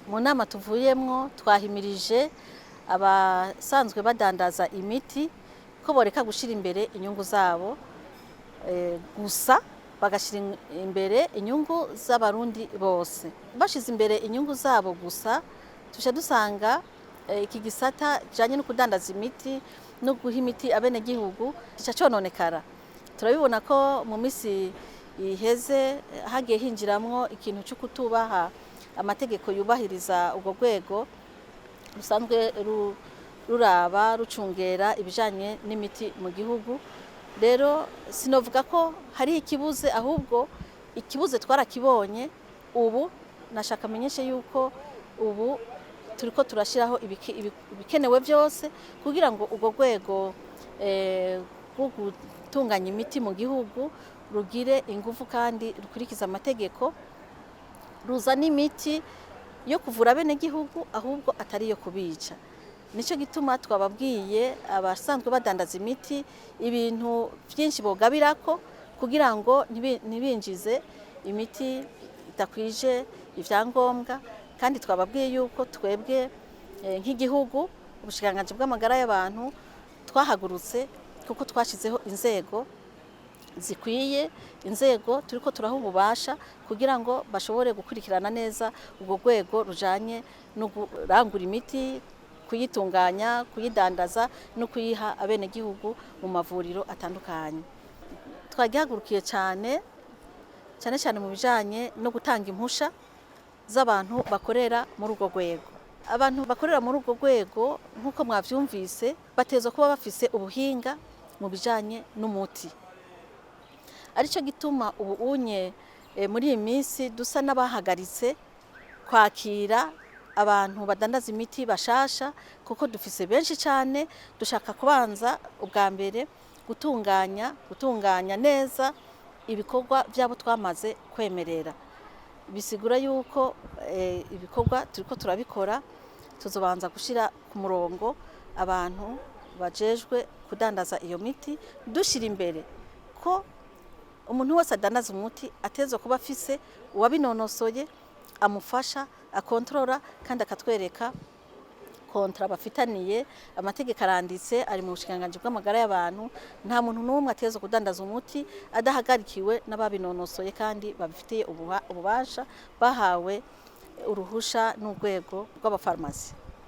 Mu nama tuvuyemwo twahimirije abasanzwe badandaza imiti ko boreka gushira imbere inyungu zabo gusa bagashira imbere inyungu z'abarundi bose. Bashize imbere inyungu zabo gusa tusha dusanga iki gisata kijanye no kudandaza imiti no guha imiti abene gihugu kica cononekara. Turabibona ko mu misi iheze hagiye hinjiramwo ikintu cyo kutubaha amategeko yubahiriza ubwo rwego rusanzwe ruraba rucungera ibijanye n'imiti mu gihugu. Rero sinovuga ko hari ikibuze, ahubwo ikibuze twarakibonye. Ubu nashaka menyeshe yuko ubu turiko turashiraho ibikenewe byose kugira ngo ubwo rwego rwo gutunganya imiti mu gihugu rugire ingufu kandi rukurikiza amategeko, ruzana imiti yo kuvura bene gihugu ahubwo atari yo kubica. Nico gituma twababwiye abasanzwe badandaza imiti ibintu byinshi bogabirako kugira ngo ntibinjize imiti itakwije ivyangombwa, kandi twababwiye yuko twebwe nk'igihugu ubushikiranganji bw'amagara y'abantu twahagurutse kuko twashizeho inzego zikwiye, inzego turiko turaha ububasha kugira ngo bashobore gukurikirana neza ubwo rwego rujanye no kurangura imiti, kuyitunganya, kuyidandaza no kuyiha abene gihugu mu mavuriro atandukanye. Twagihagurukiye cyane mu bijanye no gutanga impusha z'abantu bakorera muri urwo rwego. Abantu bakorera muri urwo rwego nk'uko mwavyumvise batezwa kuba bafise ubuhinga mu bijanye n'umuti. Arico gituma ubu muri iyi minsi dusa n'abahagaritse kwakira abantu badandaza imiti bashasha kuko dufise benshi cyane. Dushaka kubanza ubwa mbere gutunganya neza ibikorwa byabo twamaze kwemerera. Bisigura yuko ibikorwa turiko turabikora tuzobanza gushira ku murongo abantu bajejwe kudandaza iyo miti, dushira imbere ko umuntu wese adandaza umuti atezwe kuba afise uwabinonosoye amufasha akontorora kandi akatwereka kontra bafitaniye. Amategeko aranditse ari mu bushikiranganji bw'amagara y'abantu. Nta muntu n'umwe atezwe kudandaza umuti adahagarikiwe n'ababinonosoye kandi babifitiye ububasha bahawe uruhusha n'urwego rw'abafarumasi.